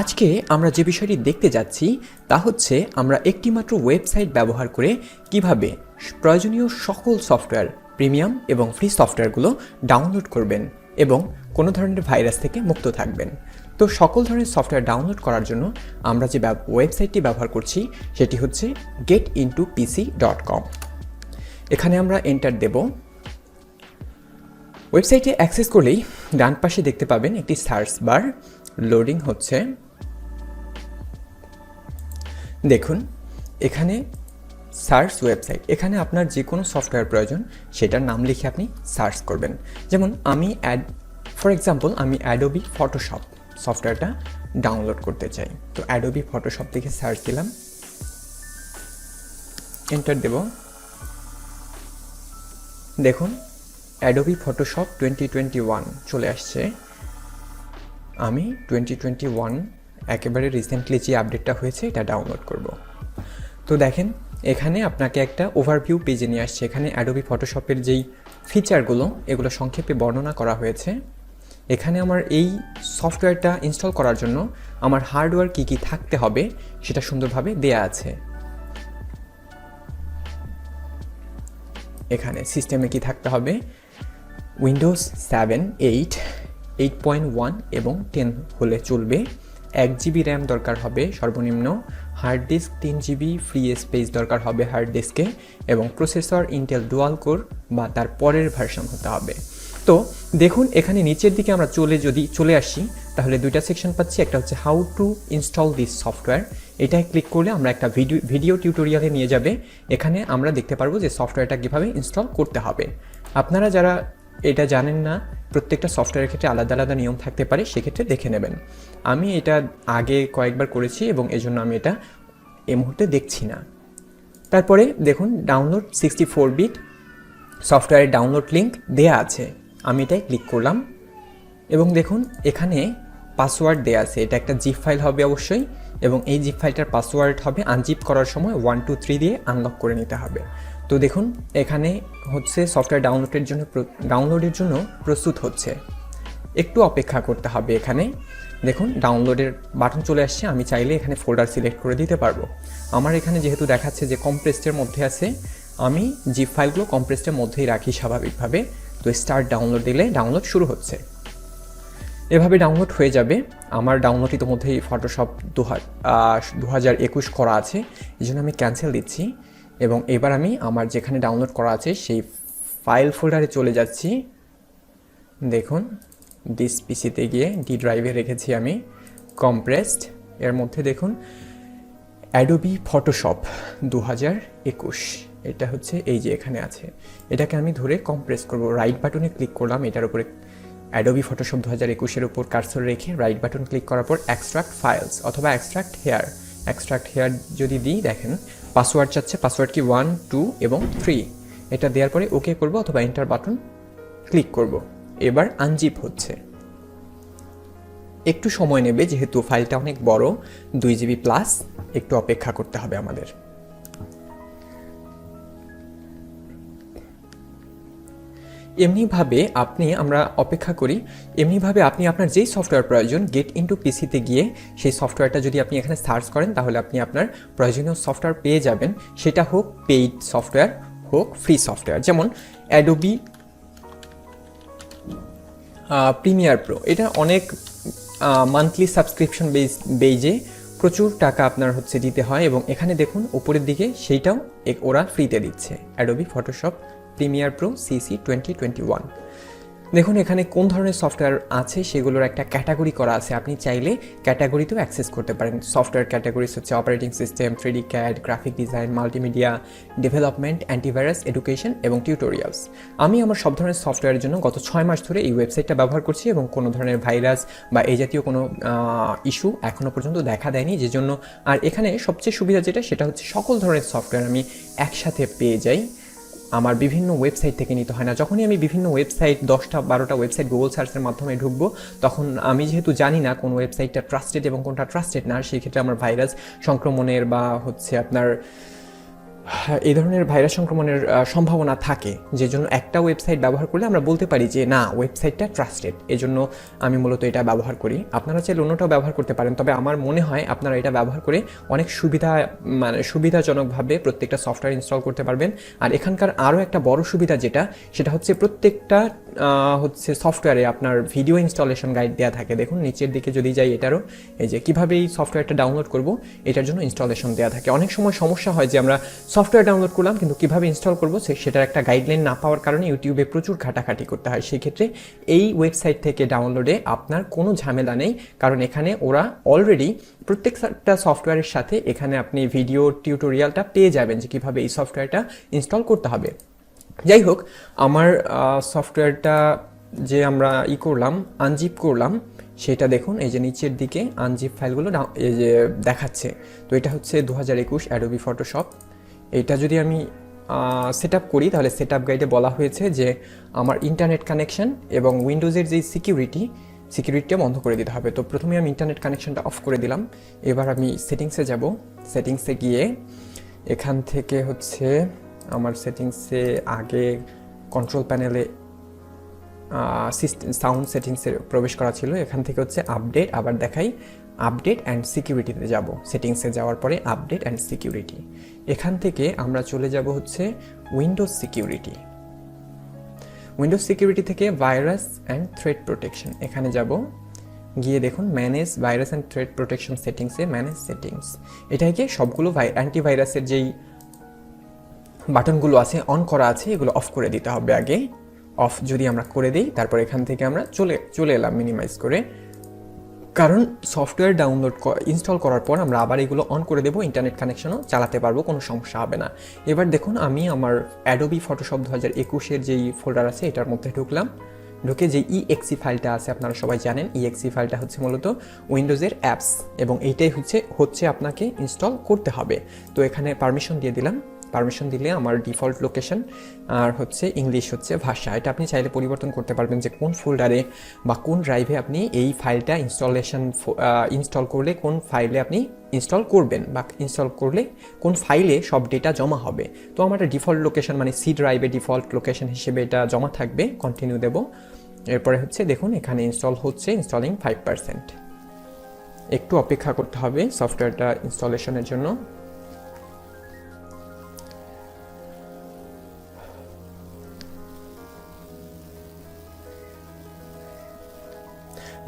আজকে আমরা যে বিষয়টি দেখতে যাচ্ছি তা হচ্ছে আমরা একটিমাত্র ওয়েবসাইট ব্যবহার করে কিভাবে প্রয়োজনীয় সকল সফটওয়্যার প্রিমিয়াম এবং ফ্রি সফটওয়্যারগুলো ডাউনলোড করবেন এবং কোনো ধরনের ভাইরাস থেকে মুক্ত থাকবেন। তো সকল ধরনের সফটওয়্যার ডাউনলোড করার জন্য আমরা যে ওয়েবসাইটটি ব্যবহার করছি সেটি হচ্ছে getintopc.com। এখানে আমরা এন্টার দেব। ওয়েবসাইটে অ্যাক্সেস করলেই ডান পাশে দেখতে পাবেন একটি সার্চ বার লোডিং হচ্ছে। দেখুন এখানে সার্চ ওয়েবসাইট, এখানে আপনার যে কোনো সফটওয়্যার প্রয়োজন সেটার নাম লিখে আপনি সার্চ করবেন। যেমন আমি ফর এক্সাম্পল আমি অ্যাডোবি ফটোশপ সফটওয়্যারটা ডাউনলোড করতে চাই, তো অ্যাডোবি ফটোশপ লিখে সার্চ দিলাম, এন্টার দেব। দেখুন অ্যাডোবি ফটোশপ 2021 চলে আসছে। আমি 2021 একেবারে রিসেন্টলি যে আপডেটটা হয়েছে এটা ডাউনলোড করব। তো দেখেন এখানে আপনাকে একটা ওভারভিউ পেজে নিয়ে আসছে। এখানে অ্যাডোবি ফটোশপের যেই ফিচারগুলো এগুলো সংক্ষেপে বর্ণনা করা হয়েছে। এখানে আমার এই সফটওয়্যারটা ইনস্টল করার জন্য আমার হার্ডওয়্যার কী কী থাকতে হবে সেটা সুন্দরভাবে দেয়া আছে। এখানে সিস্টেমে কি থাকতে হবে, উইন্ডোজ 7, 8, 8.1 এবং 10 হলে চলবে। 1 জিবি র্যাম দরকার হবে সর্বনিম্ন, hard disk 3 GB free space দরকার হবে হার্ড ডিস্কে, এবং প্রসেসর ইন্টেল ডুয়াল কোর বা তার পরের ভার্সন হতে হবে। তো দেখুন এখানে নিচের দিকে আমরা যদি চলে আসি তাহলে দুইটা সেকশন পাচ্ছি। একটা হচ্ছে how to install this software, এটাই ক্লিক করলে আমরা একটা ভিডিও টিউটোরিয়ালে নিয়ে যাবে। এখানে আমরা দেখতে পারবো যে সফটওয়্যারটা কীভাবে ইনস্টল করতে হবে। আপনারা যারা এটা জানেন না, প্রত্যেকটা সফটওয়্যারের ক্ষেত্রে আলাদা আলাদা নিয়ম থাকতে পারে, সেক্ষেত্রে দেখে নেবেন। আমি এটা আগে কয়েকবার করেছি এবং এজন্য আমি এটা এই মুহূর্তে দেখছি না। তারপরে দেখুন ডাউনলোড 64 বিট সফটওয়্যারের ডাউনলোড লিঙ্ক দেয়া আছে, আমি এটাই ক্লিক করলাম এবং দেখুন এখানে পাসওয়ার্ড দেয়া আছে। এটা একটা জিপ ফাইল হবে অবশ্যই, এবং এই জিপ ফাইলটার পাসওয়ার্ড হবে আনজিপ করার সময় 1 2 3 দিয়ে আনলক করে নিতে হবে। তো দেখুন এখানে হচ্ছে সফটওয়্যার ডাউনলোডের জন্য প্রস্তুত হচ্ছে, একটু অপেক্ষা করতে হবে। এখানে দেখুন ডাউনলোডের বাটন চলে আসছে, আমি চাইলে এখানে ফোল্ডার সিলেক্ট করে দিতে পারবো। আমার এখানে যেহেতু দেখাচ্ছে যে কম্প্রেসডের মধ্যে আছে, আমি জিপ ফাইলগুলো কম্প্রেসডের মধ্যেই রাখি স্বাভাবিকভাবে। তো স্টার্ট ডাউনলোড দিলে ডাউনলোড শুরু হচ্ছে, এভাবে ডাউনলোড হয়ে যাবে। আমার ডাউনলোড ইতিমধ্যেই ফটোশপ 2021 করা আছে, এই জন্য আমি ক্যান্সেল দিচ্ছি এবং এবার আমি আমার যেখানে ডাউনলোড করা আছে সেই ফাইল ফোল্ডারে চলে যাচ্ছি। দেখুন ডিস পিসিতে গিয়ে ডি ড্রাইভে রেখেছি আমি কম্প্রেসড। এর মধ্যে দেখুন অ্যাডোবি ফটোশপ 2021, এটা হচ্ছে এই যে এখানে আছে। এটাকে আমি ধরে কম্প্রেস করব, রাইট বাটনে ক্লিক করলাম, এটার উপরে অ্যাডোবি ফটোশপ 2021 উপর কার্সর রেখে রাইট বাটন ক্লিক করার পর এক্সট্রাক্ট ফাইলস অথবা এক্সট্রাক্ট হেয়ার যদি দিই, দেখেন পাসওয়ার্ড চাচ্ছে। পাসওয়ার্ড কি 1 2 এবং 3, এটা দেওয়ার পরে ওকে করব অথবা এন্টার বাটন ক্লিক করব। এবার আনজিপ হচ্ছে, একটু সময় নেবে যেহেতু ফাইলটা অনেক বড়, 2 জিবি প্লাস, একটু অপেক্ষা করতে হবে আমাদের। এমনিভাবে আমরা অপেক্ষা করি। এমনিভাবে আপনি আপনার যেই সফটওয়্যার প্রয়োজন গেট ইনটু পিসিতে গিয়ে সেই সফটওয়্যারটা যদি আপনি এখানে সার্চ করেন তাহলে আপনি আপনার প্রয়োজনীয় সফটওয়্যার পেয়ে যাবেন, সেটা হোক পেইড সফটওয়্যার হোক ফ্রি সফটওয়্যার। যেমন অ্যাডোবি প্রিমিয়ার প্রো, এটা অনেক মান্থলি সাবস্ক্রিপশন বেজে প্রচুর টাকা আপনার হচ্ছে দিতে হয়, এবং এখানে দেখুন উপরের দিকে সেইটাও ওরা ফ্রিতে দিচ্ছে। Adobe Photoshop Premiere Pro CC 2021। দেখুন এখানে কোন ধরনের সফটওয়্যার আছে সেগুলোর একটা ক্যাটাগরি করা আছে, আপনি চাইলে ক্যাটাগরিতেও অ্যাক্সেস করতে পারেন। সফটওয়্যার ক্যাটাগরিজ হচ্ছে operating system, 3D CAD, graphic design, multimedia, development, antivirus, education এবং টিউটোরিয়ালস। আমি আমার সব ধরনের সফটওয়্যারের জন্য গত 6 মাস ধরে এই ওয়েবসাইটটা ব্যবহার করছি এবং কোনো ধরনের ভাইরাস বা এই জাতীয় কোনো ইস্যু এখনও পর্যন্ত দেখা দেয়নি, যে জন্য। আর এখানে সবচেয়ে সুবিধা সেটা হচ্ছে সকল ধরনের সফটওয়্যার আমি একসাথে পেয়ে যাই, আমার বিভিন্ন ওয়েবসাইট থেকে নিতে হয় না। যখনই আমি বিভিন্ন ওয়েবসাইট 10টা 12টা ওয়েবসাইট গুগল সার্চের মাধ্যমে ঢুকবো, তখন আমি যেহেতু জানি না কোন ওয়েবসাইটটা ট্রাস্টেড এবং কোনটা ট্রাস্টেড না, সেই ক্ষেত্রে আমার ভাইরাস সংক্রমণের বা হচ্ছে আপনার এই ধরনের ভাইরাস সংক্রমণের সম্ভাবনা থাকে, যে জন্য একটা ওয়েবসাইট ব্যবহার করলে আমরা বলতে পারি যে না, ওয়েবসাইটটা ট্রাস্টেড। এজন্য আমি মূলত এটা ব্যবহার করি। আপনারা চাইলে অন্যটাও ব্যবহার করতে পারেন, তবে আমার মনে হয় আপনারা এটা ব্যবহার করে অনেক সুবিধাজনকভাবে প্রত্যেকটা সফটওয়্যার ইনস্টল করতে পারবেন। আর এখানকার আরও একটা বড় সুবিধা যেটা, সেটা হচ্ছে প্রত্যেকটা সফটওয়্যারে আপনার ভিডিও ইনস্টলেশন গাইড দেওয়া থাকে। দেখুন নিচের দিকে যদি যাই, এটারও এই যে কীভাবে এই সফটওয়্যারটা ডাউনলোড করব, এটার জন্য ইনস্টলেশন দেওয়া থাকে। অনেক সময় সমস্যা হয় যে আমরা সফটওয়্যার ডাউনলোড করলাম কিন্তু কীভাবে ইনস্টল করবো সেটার একটা গাইডলাইন না পাওয়ার কারণে ইউটিউবে প্রচুর ঘাটাঘাটি করতে হয়। সেই ক্ষেত্রে এই ওয়েবসাইট থেকে ডাউনলোডে আপনার কোনো ঝামেলা নেই, কারণ এখানে ওরা অলরেডি প্রত্যেকটা সফটওয়্যারের সাথে এখানে আপনি ভিডিও টিউটোরিয়ালটা পেয়ে যাবেন যে কীভাবে এই সফটওয়্যারটা ইনস্টল করতে হবে। যাই হোক, আমার সফটওয়্যারটা যে আমরা করলাম, আনজিপ করলাম, সেটা দেখুন এই যে নিচের দিকে আনজিপ ফাইলগুলো এই যে দেখাচ্ছে। তো এটা হচ্ছে 2021 অ্যাডোবি ফটোশপ। এটা যদি আমি সেট আপ করি, তাহলে সেট আপ গাইডে বলা হয়েছে যে আমার ইন্টারনেট কানেকশন এবং উইন্ডোজের যেই সিকিউরিটিটা বন্ধ করে দিতে হবে। তো প্রথমে আমি ইন্টারনেট কানেকশনটা অফ করে দিলাম। এবার আমি সেটিংসে যাব। সেটিংসে গিয়ে এখান থেকে হচ্ছে আমার সেটিংসে আগে কন্ট্রোল প্যানেলে সাউন্ড সেটিংসে প্রবেশ করা ছিল। এখান থেকে হচ্ছে আপডেট, আবার দেখাই আপডেট অ্যান্ড সিকিউরিটিতে যাব। সেটিংসে যাওয়ার পরে আপডেট অ্যান্ড সিকিউরিটি, এখান থেকে আমরা চলে যাব হচ্ছে উইন্ডোজ সিকিউরিটি। উইন্ডোজ সিকিউরিটি থেকে ভাইরাস অ্যান্ড থ্রেট প্রোটেকশন, এখানে যাব। গিয়ে দেখুন manage virus and threat protection সেটিংসে ম্যানেজ সেটিংস, এটাকে সবগুলো অ্যান্টিভাইরাসের যেই বাটনগুলো আছে অন করা আছে এগুলো অফ করে দিতে হবে আগে। অফ যদি আমরা করে দিই, তারপর এখান থেকে আমরা চলে এলাম মিনিমাইজ করে, কারণ সফটওয়্যার ইনস্টল করার পর আমরা আবার এগুলো অন করে দেবো, ইন্টারনেট কানেকশনও চালাতে পারবো, কোনো সমস্যা হবে না। এবার দেখুন আমি আমার অ্যাডোবি ফটোশপ 2021-এর যেই ফোল্ডার আছে এটার মধ্যে ঢুকে যে EXE ফাইলটা আছে, আপনারা সবাই জানেন EXE ফাইলটা হচ্ছে মূলত উইন্ডোজের অ্যাপস, এবং এইটাই হচ্ছে আপনাকে ইনস্টল করতে হবে। তো এখানে পারমিশন দিয়ে দিলাম। পারমিশন দিলে আমার ডিফল্ট লোকেশন আর হচ্ছে ইংলিশ হচ্ছে ভাষা, এটা আপনি চাইলে পরিবর্তন করতে পারবেন যে কোন ফোল্ডারে বা কোন ড্রাইভে আপনি এই ফাইলটা ইনস্টল করলে কোন ফাইলে আপনি ইনস্টল করবেন, বা ইনস্টল করলে কোন ফাইলে সব ডেটা জমা হবে। তো আমার ডিফল্ট লোকেশন মানে সি ড্রাইভে ডিফল্ট লোকেশন হিসেবে এটা জমা থাকবে, কন্টিনিউ দেব। এরপরে হচ্ছে দেখুন এখানে ইনস্টল হচ্ছে, ইনস্টলিং 5%। একটু অপেক্ষা করতে হবে সফটওয়্যারটা ইনস্টলেশনের জন্য।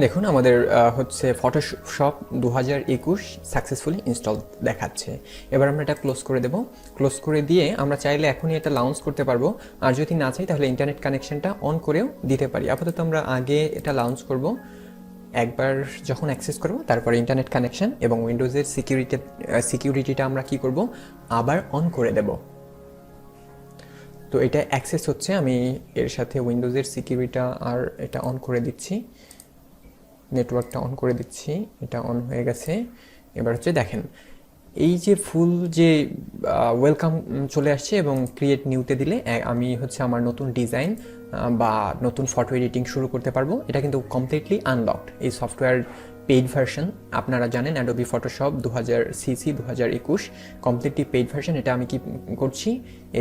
দেখুন আমাদের হচ্ছে ফটোশপ 2021 সাকসেসফুলি ইনস্টল দেখাচ্ছে। এবার আমরা এটা ক্লোজ করে দেব। ক্লোজ করে দিয়ে আমরা চাইলে এখনই এটা লঞ্চ করতে পারবো, আর যদি না চাই তাহলে ইন্টারনেট কানেকশনটা অন করেও দিতে পারি। আপাতত আমরা আগে এটা লঞ্চ করব, একবার যখন অ্যাক্সেস করব তারপরে ইন্টারনেট কানেকশন এবং উইন্ডোজের সিকিউরিটিটা আমরা কি করব, আবার অন করে দেব। তো এটা অ্যাক্সেস হচ্ছে, আমি এর সাথে উইন্ডোজের সিকিউরিটিটা আর এটা অন করে দিচ্ছি, নেটওয়ার্কটা অন করে দিচ্ছি, এটা অন হয়ে গেছে। এবার হচ্ছে দেখেন এই যে ফুল যে ওয়েলকাম চলে আসছে, এবং ক্রিয়েট নিউতে দিলে আমি হচ্ছে আমার নতুন ডিজাইন বা নতুন ফটো এডিটিং শুরু করতে পারবো। এটা কিন্তু কমপ্লিটলি আনলকড। এই সফটওয়্যার পেইড ভার্সন, আপনারা জানেন Adobe Photoshop 2021 completely paid version. এটা আমি কি করছি,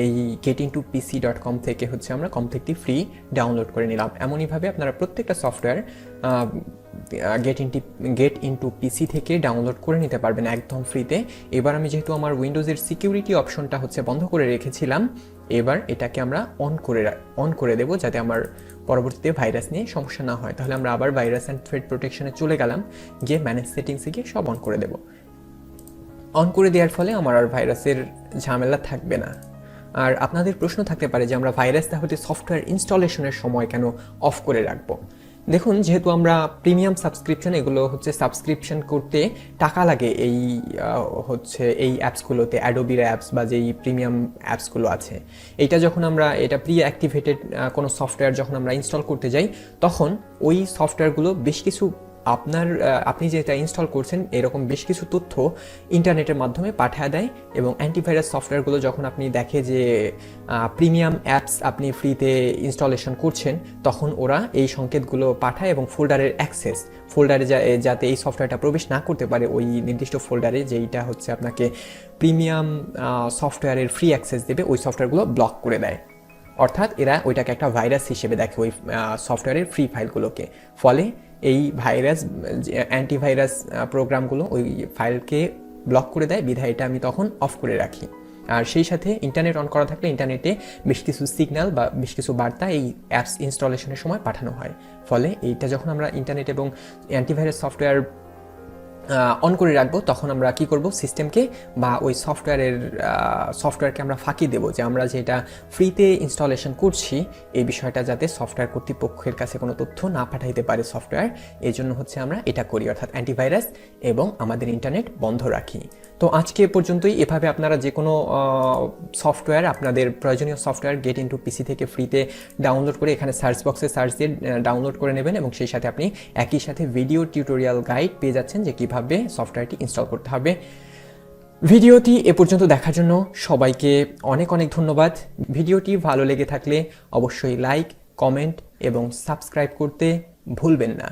এই getintoPC.com থেকে হচ্ছে আমরা কমপ্লিটলি ফ্রি ডাউনলোড করে নিলাম। এমনইভাবে আপনারা প্রত্যেকটা সফটওয়্যার গেট ইনটু পিসি থেকে ডাউনলোড করে নিতে পারবেন একদম ফ্রিতে। এবার আমি যেহেতু আমার উইন্ডোজের সিকিউরিটি অপশনটা হচ্ছে বন্ধ করে রেখেছিলাম, এবার এটাকে আমরা অন করে দেবো, যাতে আমার পরবর্তীতে ভাইরাস নিয়ে সমস্যা না হয়। তাহলে আমরা আবার ভাইরাস অ্যান্ড থ্রেট প্রোটেকশনে চলে গেলাম, গিয়ে ম্যানেজ সেটিংসে গিয়ে সব অন করে দেব। অন করে দেওয়ার ফলে আমার আর ভাইরাসের ঝামেলা থাকবে না। আর আপনাদের প্রশ্ন থাকতে পারে যে আমরা ভাইরাস তাহলে সফটওয়্যার ইনস্টলেশনের সময় কেন অফ করে রাখবো। দেখুন যেহেতু আমরা প্রিমিয়াম সাবস্ক্রিপশন, এগুলো হচ্ছে সাবস্ক্রিপশন করতে টাকা লাগে, এই হচ্ছে এই অ্যাপসগুলোতে অ্যাডোবির অ্যাপস বা যেই প্রিমিয়াম অ্যাপসগুলো আছে, এটা যখন আমরা এটা প্রি অ্যাক্টিভেটেড কোনো সফটওয়্যার যখন আমরা ইনস্টল করতে যাই, তখন ওই সফটওয়্যারগুলো বেশ কিছু আপনি যেটা ইনস্টল করছেন এরকম বেশ কিছু তথ্য ইন্টারনেটের মাধ্যমে পাঠিয়ে দেয়, এবং অ্যান্টিভাইরাস সফটওয়্যারগুলো যখন আপনি দেখে যে প্রিমিয়াম অ্যাপস আপনি ফ্রিতে ইনস্টলেশন করছেন, তখন ওরা এই সংকেতগুলো পাঠায় এবং ফোল্ডারের অ্যাক্সেস, ফোল্ডারে যাতে এই সফটওয়্যারটা প্রবেশ না করতে পারে ওই নির্দিষ্ট ফোল্ডারে, যেইটা হচ্ছে আপনাকে প্রিমিয়াম সফটওয়্যারের ফ্রি অ্যাক্সেস দেবে, ওই সফটওয়্যারগুলো ব্লক করে দেয়। অর্থাৎ এরা ওইটাকে একটা ভাইরাস হিসেবে দেখে ওই সফটওয়্যারের ফ্রি ফাইলগুলোকে। ফলে এই ভাইরাস অ্যান্টিভাইরাস প্রোগ্রামগুলো ওই ফাইলকে ব্লক করে দেয়, বিধায় এটা আমি তখন অফ করে রাখি। আর সেই সাথে ইন্টারনেট অন করা থাকলে ইন্টারনেটে বেশ কিছু সিগন্যাল বা বেশ কিছু বার্তা এই অ্যাপস ইনস্টলেশনের সময় পাঠানো হয়। ফলে এইটা যখন আমরা ইন্টারনেট এবং অ্যান্টিভাইরাস সফটওয়্যার অন করে রাখবো, তখন আমরা কি করব, সিস্টেমকে বা ওই সফটওয়্যারকে আমরা ফাঁকি দেব যে আমরা যেটা ফ্রিতে ইনস্টলেশন করছি এই বিষয়টা যাতে সফটওয়্যার কর্তৃপক্ষের কাছে কোনো তথ্য না পাঠাইতে পারে সফটওয়্যার, এই জন্য হচ্ছে আমরা এটা করি, অর্থাৎ অ্যান্টিভাইরাস এবং আমাদের ইন্টারনেট বন্ধ রাখি। তো আজকে পর্যন্তই। এভাবে আপনারা যে কোনো সফটওয়্যার, আপনাদের প্রয়োজনীয় সফটওয়্যার গেট ইনটু পিসি থেকে ফ্রিতে ডাউনলোড করে এখানে সার্চ বক্সে সার্চ দিয়ে ডাউনলোড করে নেবেন, এবং সেই সাথে আপনি একই সাথে ভিডিও টিউটোরিয়াল গাইড পেয়ে যাচ্ছেন যে কীভাবে সফটওয়্যারটি ইনস্টল করতে হবে। ভিডিওটি এ পর্যন্ত দেখার জন্য সবাইকে অনেক অনেক ধন্যবাদ। ভিডিওটি ভালো লেগে থাকলে অবশ্যই লাইক, কমেন্ট এবং সাবস্ক্রাইব করতে ভুলবেন না।